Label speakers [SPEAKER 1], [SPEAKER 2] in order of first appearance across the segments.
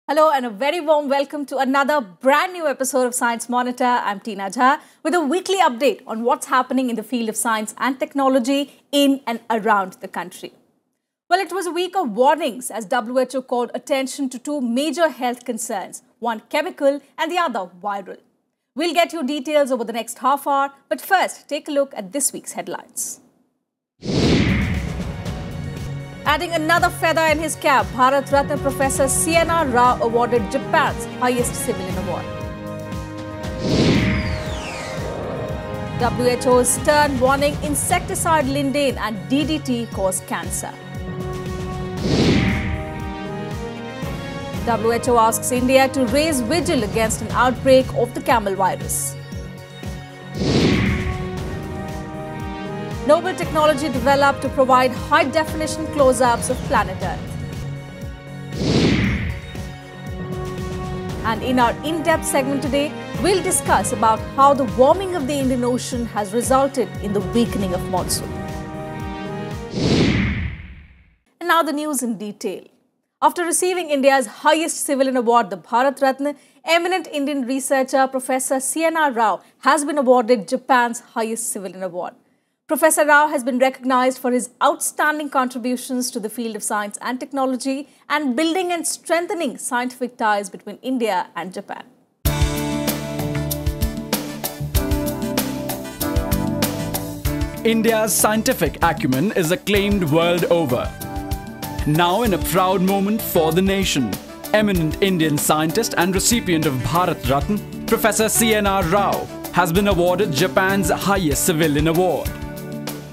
[SPEAKER 1] Hello and a very warm welcome to another brand new episode of Science Monitor. I'm Teena Jha with a weekly update on what's happening in the field of science and technology in and around the country. Well, it was a week of warnings as WHO called attention to two major health concerns, one chemical and the other viral. We'll get you details over the next half hour, but first, take a look at this week's headlines. Adding another feather in his cap, Bharat Ratna Professor Teena Jha awarded Japan's highest civilian award. WHO's stern warning: insecticide Lindane and DDT cause cancer. WHO asks India to raise vigil against an outbreak of the camel virus. Novel technology developed to provide high-definition close-ups of planet Earth. And in our in-depth segment today, we'll discuss about how the warming of the Indian Ocean has resulted in the weakening of monsoon. And now the news in detail. After receiving India's highest civilian award, the Bharat Ratna, eminent Indian researcher Professor Teena Jha has been awarded Japan's highest civilian award. Professor Rao has been recognized for his outstanding contributions to the field of science and technology and building and strengthening scientific ties between India and Japan.
[SPEAKER 2] India's scientific acumen is acclaimed world over. Now in a proud moment for the nation, eminent Indian scientist and recipient of Bharat Ratna, Professor Teena Jha has been awarded Japan's highest civilian award.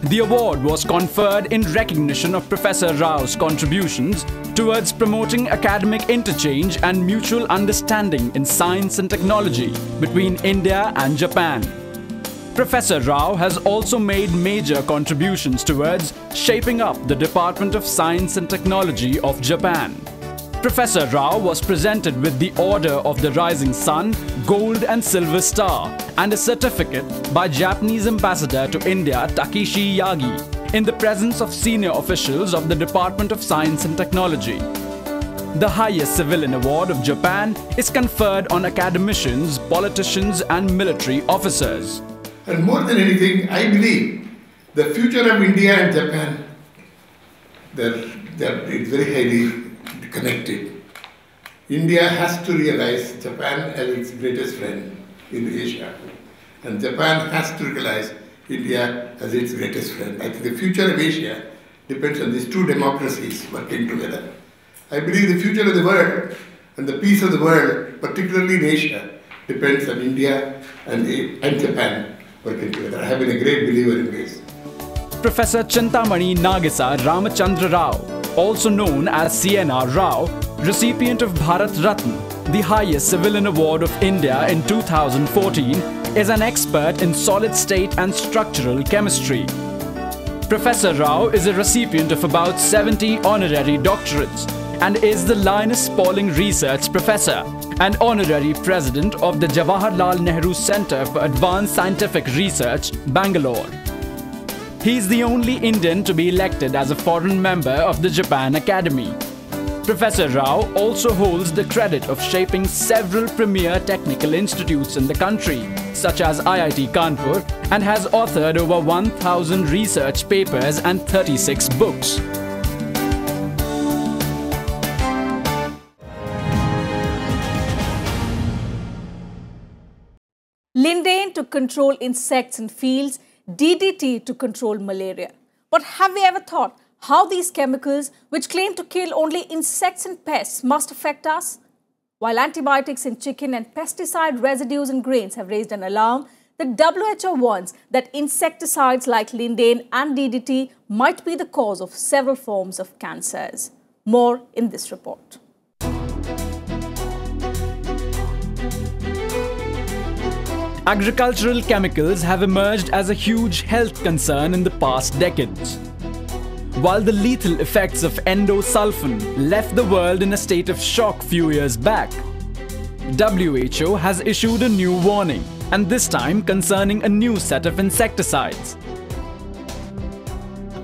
[SPEAKER 2] The award was conferred in recognition of Professor Rao's contributions towards promoting academic interchange and mutual understanding in science and technology between India and Japan. Professor Rao has also made major contributions towards shaping up the Department of Science and Technology of Japan. Professor Rao was presented with the Order of the Rising Sun, Gold and Silver Star and a certificate by Japanese Ambassador to India Takeshi Yagi in the presence of senior officials of the Department of Science and Technology. The highest civilian award of Japan is conferred on academicians, politicians and military officers.
[SPEAKER 3] And more than anything, I believe the future of India and Japan, it's very highly connected. India has to realize Japan as its greatest friend in Asia, and Japan has to realize India as its greatest friend. I think the future of Asia depends on these two democracies working together. I believe the future of the world and the peace of the world, particularly in Asia, depends on India and Japan working together. I have been a great believer in this.
[SPEAKER 2] Professor Chintamani Nagisa Ramachandra Rao, also known as Teena Jha, recipient of Bharat Ratna, the highest civilian award of India in 2014, is an expert in solid-state and structural chemistry. Professor Rao is a recipient of about 70 honorary doctorates and is the Linus Pauling Research Professor and Honorary President of the Jawaharlal Nehru Centre for Advanced Scientific Research, Bangalore. He is the only Indian to be elected as a foreign member of the Japan Academy. Professor Rao also holds the credit of shaping several premier technical institutes in the country, such as IIT Kanpur, and has authored over 1,000 research papers and 36 books.
[SPEAKER 1] Lindane to control insects in fields, DDT to control malaria. But have we ever thought how these chemicals, which claim to kill only insects and pests, must affect us? While antibiotics in chicken and pesticide residues in grains have raised an alarm, the WHO warns that insecticides like Lindane and DDT might be the cause of several forms of cancers. More in this report.
[SPEAKER 2] Agricultural chemicals have emerged as a huge health concern in the past decades. While the lethal effects of endosulfan left the world in a state of shock few years back, WHO has issued a new warning, and this time concerning a new set of insecticides.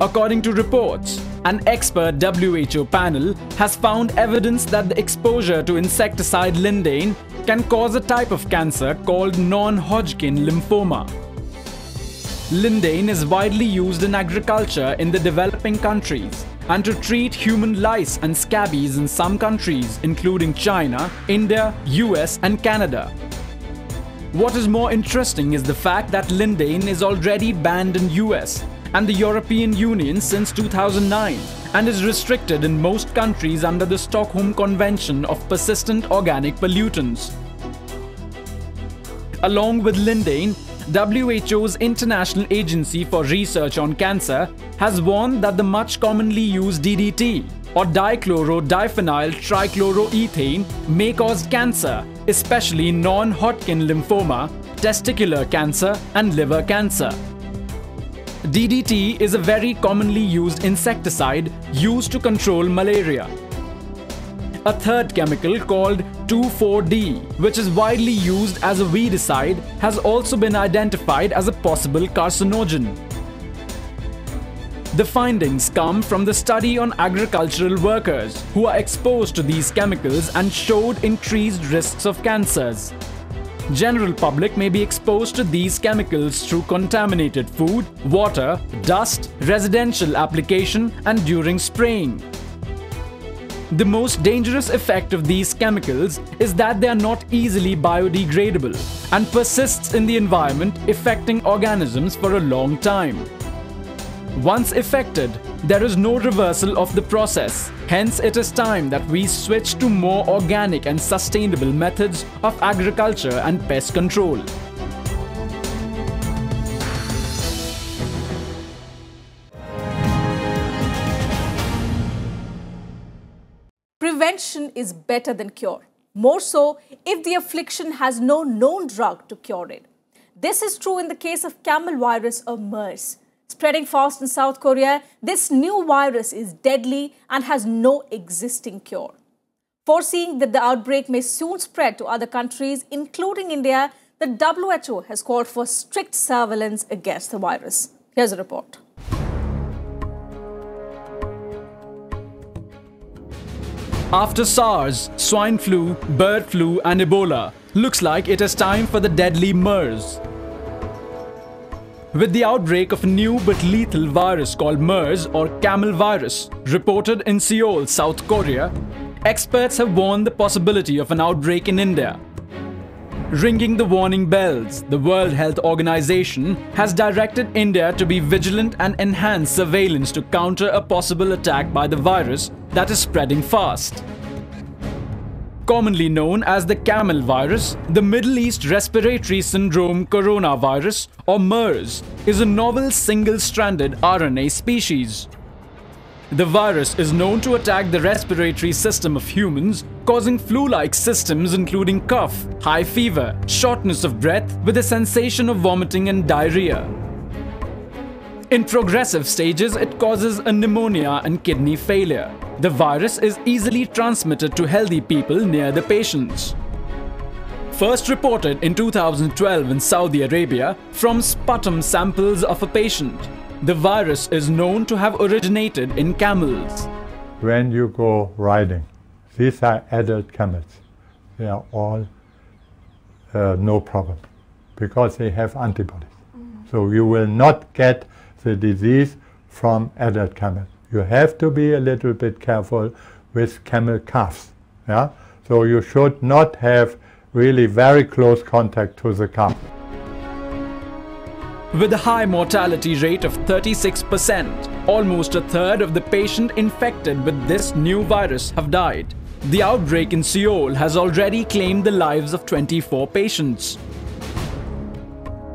[SPEAKER 2] According to reports, An expert WHO panel has found evidence that the exposure to insecticide lindane can cause a type of cancer called non-Hodgkin lymphoma. Lindane is widely used in agriculture in the developing countries and to treat human lice and scabies in some countries including China, India, US and Canada. What is more interesting is the fact that lindane is already banned in US and the European Union since 2009 and is restricted in most countries under the Stockholm Convention of Persistent Organic Pollutants. Along with lindane, WHO's International Agency for Research on Cancer has warned that the much commonly used DDT or dichloro-diphenyl trichloroethane may cause cancer, especially non-Hodgkin lymphoma, testicular cancer and liver cancer. DDT is a very commonly used insecticide used to control malaria. A third chemical called 2,4-D, which is widely used as a weedicide, has also been identified as a possible carcinogen. The findings come from the study on agricultural workers who are exposed to these chemicals and showed increased risks of cancers. General public may be exposed to these chemicals through contaminated food, water, dust, residential application, and during spraying. The most dangerous effect of these chemicals is that they are not easily biodegradable and persists in the environment, affecting organisms for a long time. Once affected, there is no reversal of the process. Hence, it is time that we switch to more organic and sustainable methods of agriculture and pest control.
[SPEAKER 1] Prevention is better than cure. More so if the affliction has no known drug to cure it. This is true in the case of camel virus or MERS. Spreading fast in South Korea, this new virus is deadly and has no existing cure. Foreseeing that the outbreak may soon spread to other countries, including India, the WHO has called for strict surveillance against the virus. Here's a report.
[SPEAKER 2] After SARS, swine flu, bird flu and Ebola, looks like it is time for the deadly MERS. With the outbreak of a new but lethal virus called MERS or camel virus, reported in Seoul, South Korea, experts have warned the possibility of an outbreak in India. Ringing the warning bells, the World Health Organization has directed India to be vigilant and enhance surveillance to counter a possible attack by the virus that is spreading fast. Commonly known as the camel virus, the Middle East Respiratory Syndrome coronavirus or MERS is a novel single-stranded RNA species. The virus is known to attack the respiratory system of humans, causing flu-like symptoms including cough, high fever, shortness of breath with a sensation of vomiting and diarrhea. In progressive stages, it causes a pneumonia and kidney failure. The virus is easily transmitted to healthy people near the patients. First reported in 2012 in Saudi Arabia from sputum samples of a patient. The virus is known to have originated in camels.
[SPEAKER 4] When you go riding, these are adult camels. They are all no problem because they have antibodies. So you will not get the disease from adult camels. You have to be a little bit careful with camel calves. Yeah? So you should not have really very close contact to the calf.
[SPEAKER 2] With a high mortality rate of 36%, almost a third of the patients infected with this new virus have died. The outbreak in Seoul has already claimed the lives of 24 patients.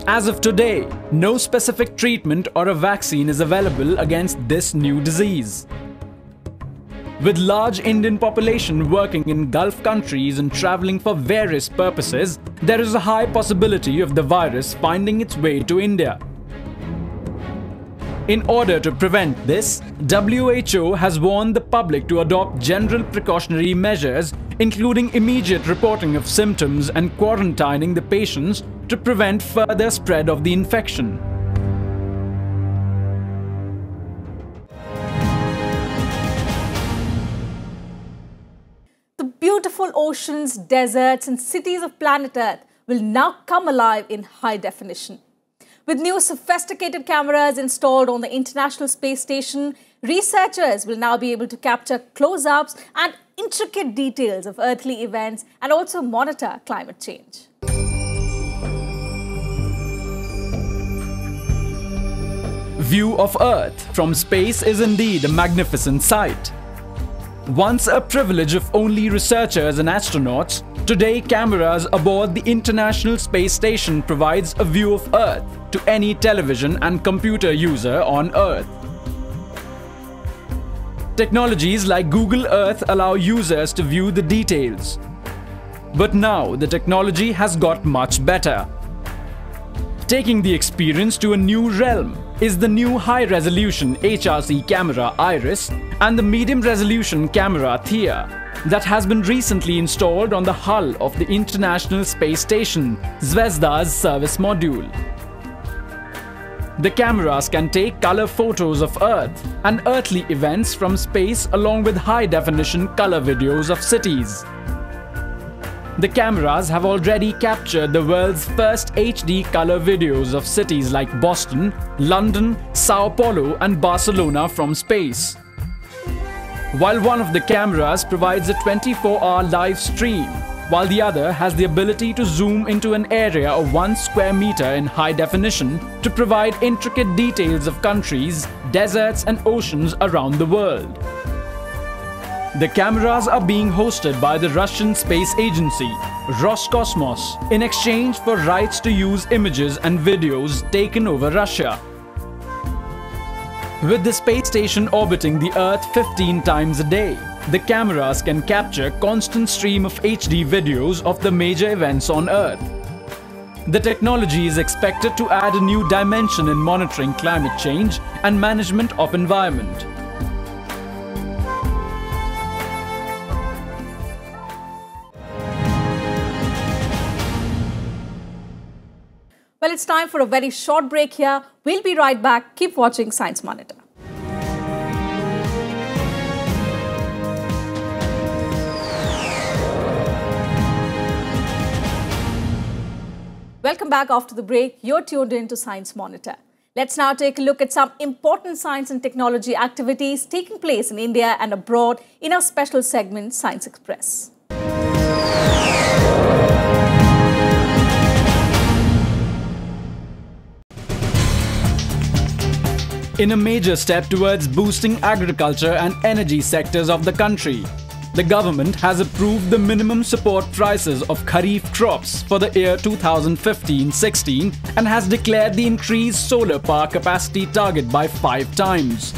[SPEAKER 2] As of today, no specific treatment or a vaccine is available against this new disease. With large Indian population working in Gulf countries and traveling for various purposes, there is a high possibility of the virus finding its way to India. In order to prevent this, WHO has warned the public to adopt general precautionary measures, including immediate reporting of symptoms and quarantining the patients to prevent further spread of the infection.
[SPEAKER 1] beautiful oceans, deserts and cities of planet Earth will now come alive in high definition. With new sophisticated cameras installed on the International Space Station, researchers will now be able to capture close-ups and intricate details of earthly events and also monitor climate change.
[SPEAKER 2] View of Earth from space is indeed a magnificent sight. Once a privilege of only researchers and astronauts, today cameras aboard the International Space Station provides a view of Earth to any television and computer user on Earth. Technologies like Google Earth allow users to view the details. But now the technology has got much better. Taking the experience to a new realm is the new high-resolution HRC camera Iris and the medium-resolution camera Thea that has been recently installed on the hull of the International Space Station, Zvezda's service module. The cameras can take color photos of Earth and earthly events from space along with high-definition color videos of cities. The cameras have already captured the world's first HD color videos of cities like Boston, London, Sao Paulo and Barcelona from space. While one of the cameras provides a 24-hour live stream, while the other has the ability to zoom into an area of 1 square meter in high definition to provide intricate details of countries, deserts and oceans around the world. The cameras are being hosted by the Russian space agency, Roscosmos, in exchange for rights to use images and videos taken over Russia. With the space station orbiting the Earth 15 times a day, the cameras can capture constant stream of HD videos of the major events on Earth. The technology is expected to add a new dimension in monitoring climate change and management of environment.
[SPEAKER 1] Well, it's time for a very short break here. We'll be right back. Keep watching Science Monitor. Welcome back after the break. You're tuned in to Science Monitor. Let's now take a look at some important science and technology activities taking place in India and abroad in our special segment, Science Express.
[SPEAKER 2] In a major step towards boosting agriculture and energy sectors of the country, the government has approved the minimum support prices of Kharif crops for the year 2015-16 and has declared the increased solar power capacity target by 5 times.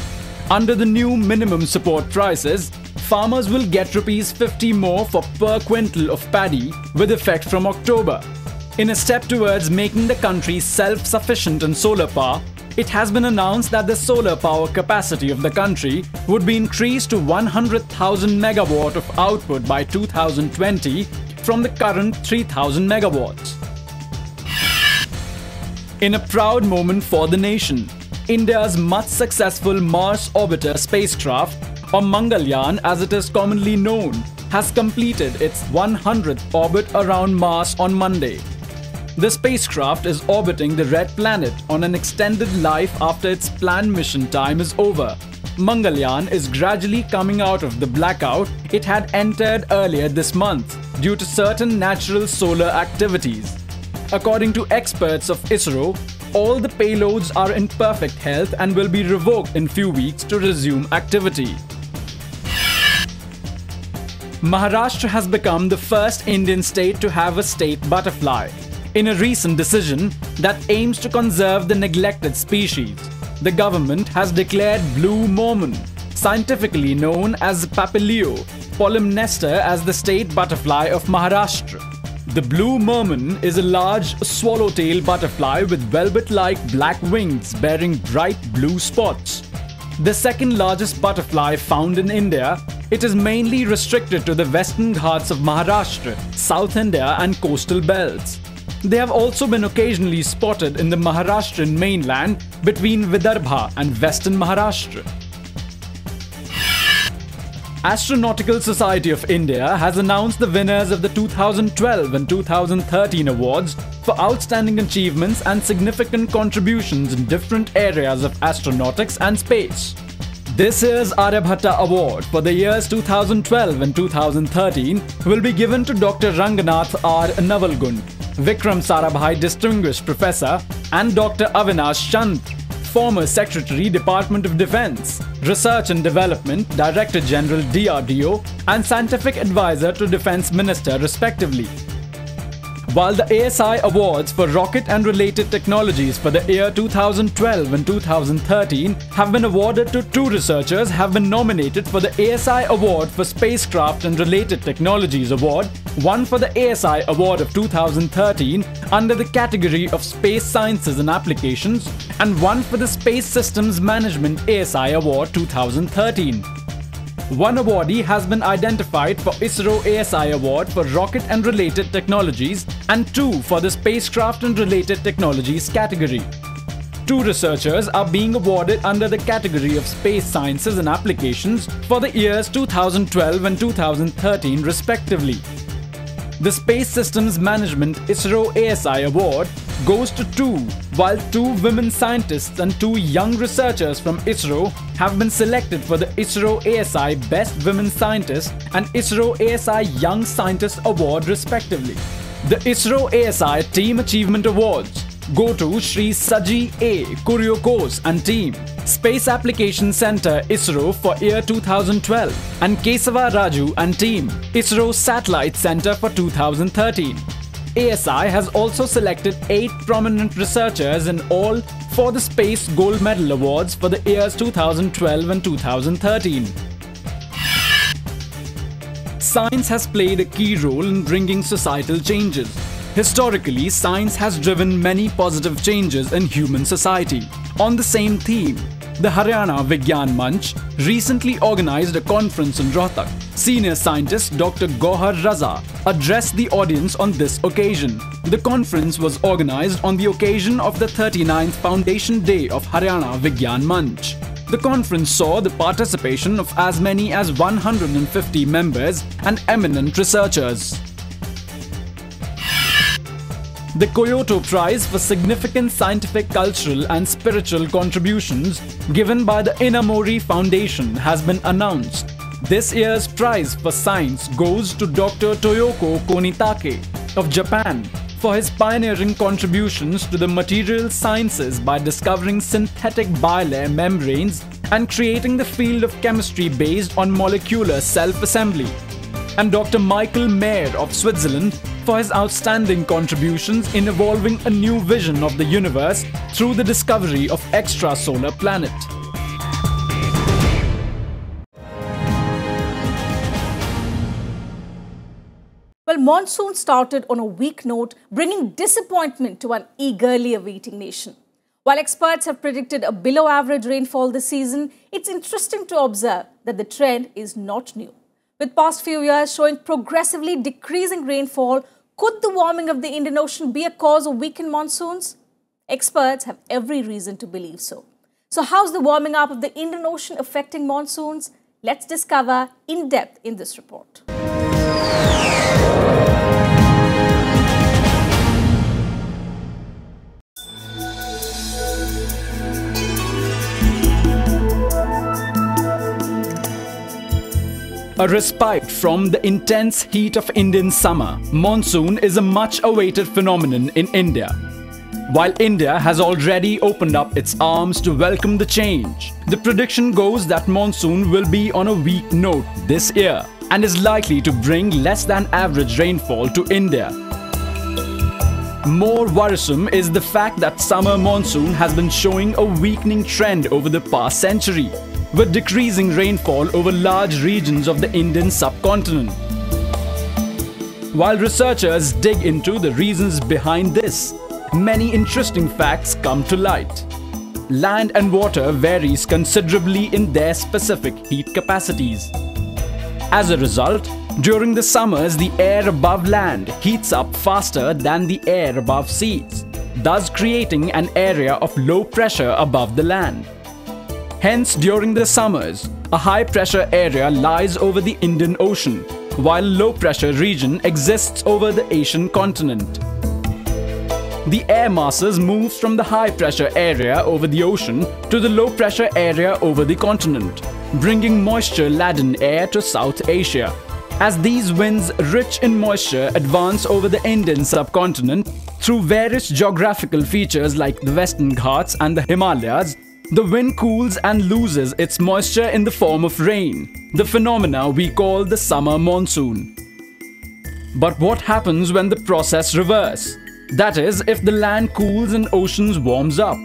[SPEAKER 2] Under the new minimum support prices, farmers will get ₹50 more for per quintal of paddy with effect from October. In a step towards making the country self-sufficient in solar power, it has been announced that the solar power capacity of the country would be increased to 100,000 megawatt of output by 2020 from the current 3,000 megawatts. In a proud moment for the nation, India's much successful Mars orbiter spacecraft, or Mangalyaan as it is commonly known, has completed its 100th orbit around Mars on Monday. The spacecraft is orbiting the red planet on an extended life after its planned mission time is over. Mangalyaan is gradually coming out of the blackout it had entered earlier this month due to certain natural solar activities. According to experts of ISRO, all the payloads are in perfect health and will be revoked in few weeks to resume activity. Maharashtra has become the first Indian state to have a state butterfly. In a recent decision that aims to conserve the neglected species, the government has declared blue mormon, scientifically known as Papilio polymnestor, as the state butterfly of Maharashtra. The blue mormon is a large swallowtail butterfly with velvet-like black wings bearing bright blue spots. The second largest butterfly found in India, it is mainly restricted to the western Ghats of Maharashtra, South India and coastal belts. They have also been occasionally spotted in the Maharashtrian mainland between Vidarbha and western Maharashtra. Astronautical Society of India has announced the winners of the 2012 and 2013 awards for outstanding achievements and significant contributions in different areas of astronautics and space. This year's Aryabhatta Award for the years 2012 and 2013 will be given to Dr. Ranganath R. Navalgund, Vikram Sarabhai Distinguished Professor, and Dr. Avinash Chand, former Secretary, Department of Defense, Research and Development, Director General DRDO, and Scientific Advisor to Defense Minister respectively. While the ASI Awards for Rocket and Related Technologies for the year 2012 and 2013 have been awarded to 2 researchers have been nominated for the ASI Award for Spacecraft and Related Technologies Award, one for the ASI Award of 2013 under the category of Space Sciences and Applications, and one for the Space Systems Management ASI Award 2013. One awardee has been identified for ISRO ASI Award for Rocket and Related Technologies and 2 for the Spacecraft and Related Technologies category. 2 researchers are being awarded under the category of Space Sciences and Applications for the years 2012 and 2013 respectively. The Space Systems Management ISRO ASI Award goes to 2, while 2 women scientists and 2 young researchers from ISRO have been selected for the ISRO ASI Best Women Scientist and ISRO ASI Young Scientist Award respectively. The ISRO ASI Team Achievement Awards go to Shri Saji A. Kuryokos and team, Space Application Center ISRO for year 2012, and Kesava Raju and team, ISRO Satellite Center for 2013. ASI has also selected 8 prominent researchers in all for the Space Gold Medal Awards for the years 2012 and 2013. Science has played a key role in bringing societal changes. Historically, science has driven many positive changes in human society. On the same theme, the Haryana Vigyan Manch recently organized a conference in Rohtak. Senior scientist Dr. Gauhar Raza addressed the audience on this occasion. The conference was organized on the occasion of the 39th Foundation Day of Haryana Vigyan Manch. The conference saw the participation of as many as 150 members and eminent researchers. The Kyoto Prize for Significant Scientific, Cultural and Spiritual Contributions given by the Inamori Foundation has been announced. This year's prize for science goes to Dr. Toyoko Konitake of Japan for his pioneering contributions to the material sciences by discovering synthetic bilayer membranes and creating the field of chemistry based on molecular self-assembly, and Dr. Michael Mayer of Switzerland for his outstanding contributions in evolving a new vision of the universe through the discovery of extrasolar planet.
[SPEAKER 1] Well, monsoon started on a weak note, bringing disappointment to an eagerly awaiting nation. While experts have predicted a below-average rainfall this season, it's interesting to observe that the trend is not new. With past few years showing progressively decreasing rainfall, could the warming of the Indian Ocean be a cause of weakened monsoons? Experts have every reason to believe so. So how's the warming up of the Indian Ocean affecting monsoons? Let's discover in depth in this report.
[SPEAKER 2] A respite from the intense heat of Indian summer, monsoon is a much-awaited phenomenon in India. While India has already opened up its arms to welcome the change, the prediction goes that monsoon will be on a weak note this year and is likely to bring less than average rainfall to India. More worrisome is the fact that summer monsoon has been showing a weakening trend over the past century, with decreasing rainfall over large regions of the Indian subcontinent. While researchers dig into the reasons behind this, many interesting facts come to light. Land and water varies considerably in their specific heat capacities. As a result, during the summers, the air above land heats up faster than the air above seas, thus creating an area of low pressure above the land. Hence, during the summers, a high-pressure area lies over the Indian Ocean, while a low-pressure region exists over the Asian continent. The air masses move from the high-pressure area over the ocean to the low-pressure area over the continent, bringing moisture-laden air to South Asia. As these winds rich in moisture advance over the Indian subcontinent through various geographical features like the Western Ghats and the Himalayas, the wind cools and loses its moisture in the form of rain, the phenomena we call the summer monsoon. But what happens when the process reverses? That is, if the land cools and oceans warms up.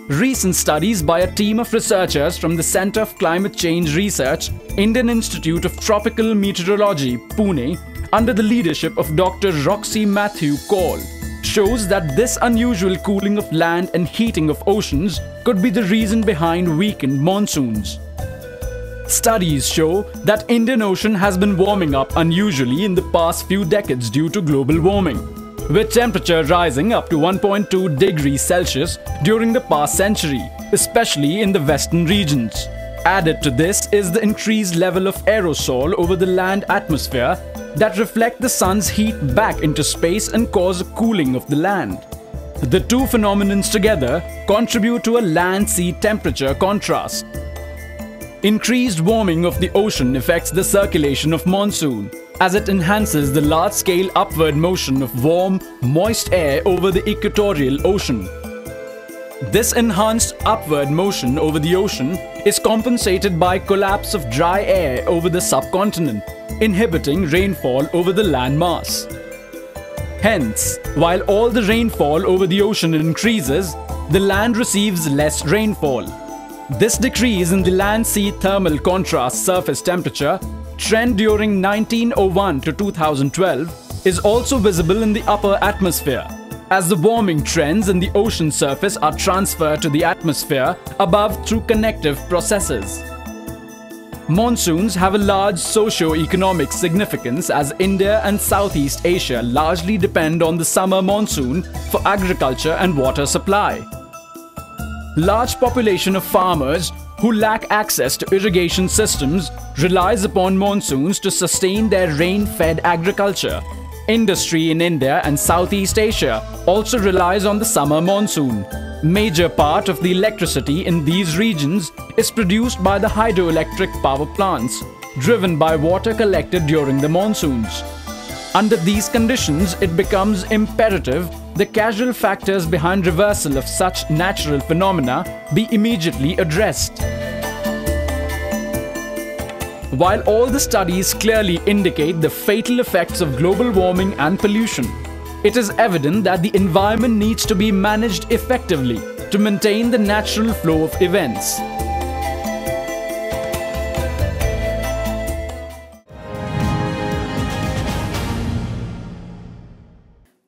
[SPEAKER 2] Recent studies by a team of researchers from the Center of Climate Change Research, Indian Institute of Tropical Meteorology, Pune, under the leadership of Dr. Roxy Matthew Cole, shows that this unusual cooling of land and heating of oceans could be the reason behind weakened monsoons. Studies show that Indian Ocean has been warming up unusually in the past few decades due to global warming, with temperature rising up to 1.2 degrees Celsius during the past century, especially in the western regions. Added to this is the increased level of aerosol over the land atmosphere that reflect the sun's heat back into space and cause a cooling of the land. The two phenomena together contribute to a land-sea temperature contrast. Increased warming of the ocean affects the circulation of monsoon, as it enhances the large-scale upward motion of warm, moist air over the equatorial ocean. This enhanced upward motion over the ocean is compensated by collapse of dry air over the subcontinent, inhibiting rainfall over the land mass. Hence, while all the rainfall over the ocean increases, the land receives less rainfall. This decrease in the land-sea thermal contrast surface temperature trend during 1901 to 2012 is also visible in the upper atmosphere, as the warming trends in the ocean surface are transferred to the atmosphere above through connective processes. Monsoons have a large socio-economic significance as India and Southeast Asia largely depend on the summer monsoon for agriculture and water supply. Large population of farmers who lack access to irrigation systems relies upon monsoons to sustain their rain-fed agriculture. Industry in India and Southeast Asia also relies on the summer monsoon. Major part of the electricity in these regions is produced by the hydroelectric power plants, driven by water collected during the monsoons. Under these conditions, it becomes imperative the causal factors behind reversal of such natural phenomena be immediately addressed. While all the studies clearly indicate the fatal effects of global warming and pollution, it is evident that the environment needs to be managed effectively to maintain the natural flow of events.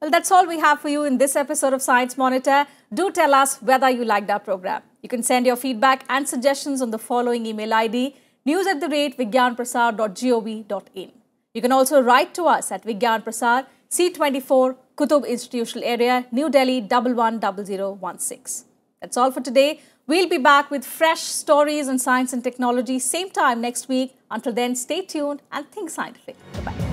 [SPEAKER 1] Well, that's all we have for you in this episode of Science Monitor. Do tell us whether you liked our program. You can send your feedback and suggestions on the following email ID: news@vigyanprasar.gov.in. You can also write to us at Vigyan Prasar, C24, Kutub Institutional Area, New Delhi 110016. That's all for today. We'll be back with fresh stories on science and technology same time next week. Until then, stay tuned and think scientific. Bye-bye.